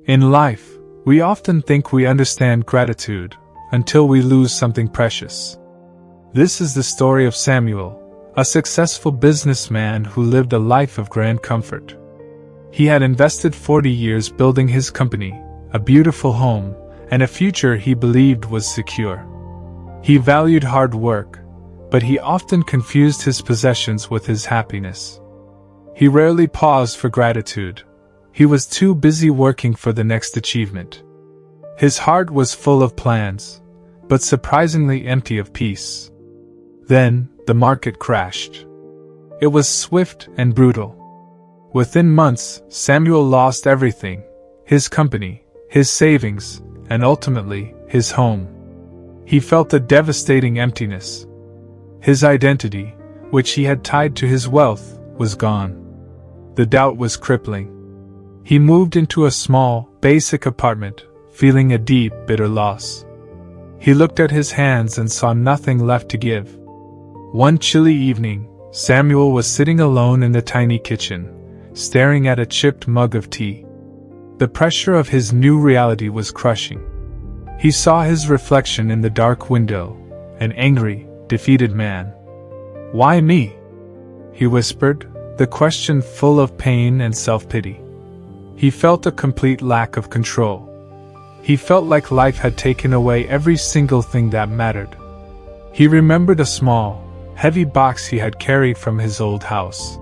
In life, we often think we understand gratitude until we lose something precious. This is the story of Samuel, a successful businessman who lived a life of grand comfort. He had invested 40 years building his company, a beautiful home, and a future he believed was secure. He valued hard work, but he often confused his possessions with his happiness. He rarely paused for gratitude. He was too busy working for the next achievement. His heart was full of plans, but surprisingly empty of peace. Then, the market crashed. It was swift and brutal. Within months, Samuel lost everything: his company, his savings, and ultimately, his home. He felt a devastating emptiness. His identity, which he had tied to his wealth, was gone. The doubt was crippling. He moved into a small, basic apartment, feeling a deep, bitter loss. He looked at his hands and saw nothing left to give. One chilly evening, Samuel was sitting alone in the tiny kitchen, staring at a chipped mug of tea. The pressure of his new reality was crushing. He saw his reflection in the dark window, an angry, defeated man. "Why me?" he whispered, the question full of pain and self-pity. He felt a complete lack of control. He felt like life had taken away every single thing that mattered. He remembered a small, heavy box he had carried from his old house.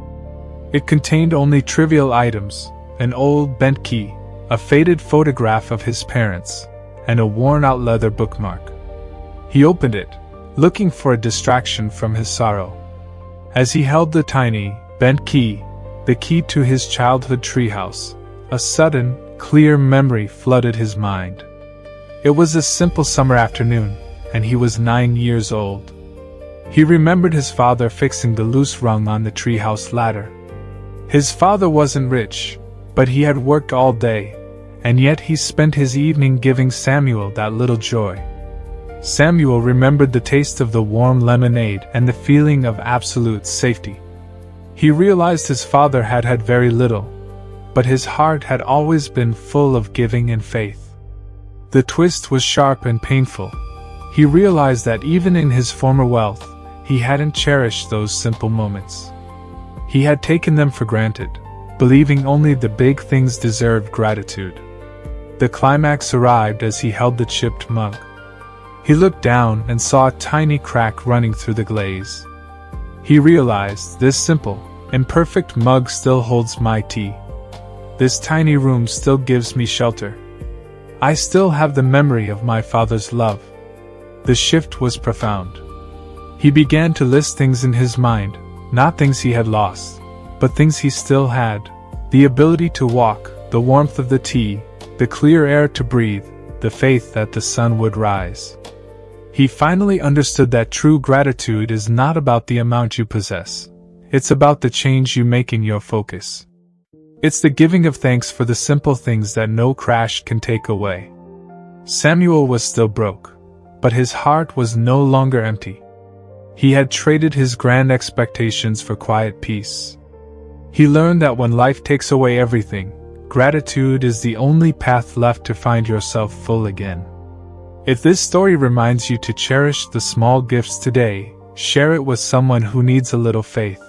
It contained only trivial items: an old bent key, a faded photograph of his parents, and a worn-out leather bookmark. He opened it, looking for a distraction from his sorrow. As he held the tiny, bent key, the key to his childhood treehouse, a sudden, clear memory flooded his mind. It was a simple summer afternoon, and he was 9 years old. He remembered his father fixing the loose rung on the treehouse ladder. His father wasn't rich, but he had worked all day, and yet he spent his evening giving Samuel that little joy. Samuel remembered the taste of the warm lemonade and the feeling of absolute safety. He realized his father had had very little, but his heart had always been full of giving and faith. The twist was sharp and painful. He realized that even in his former wealth, he hadn't cherished those simple moments. He had taken them for granted, believing only the big things deserved gratitude. The climax arrived as he held the chipped mug. He looked down and saw a tiny crack running through the glaze. He realized, this simple, imperfect mug still holds my tea. This tiny room still gives me shelter. I still have the memory of my father's love. The shift was profound. He began to list things in his mind, not things he had lost, but things he still had: the ability to walk, the warmth of the tea, the clear air to breathe, the faith that the sun would rise. He finally understood that true gratitude is not about the amount you possess. It's about the change you make in your focus. It's the giving of thanks for the simple things that no crash can take away. Samuel was still broke, but his heart was no longer empty. He had traded his grand expectations for quiet peace. He learned that when life takes away everything, gratitude is the only path left to find yourself full again. If this story reminds you to cherish the small gifts today, share it with someone who needs a little faith.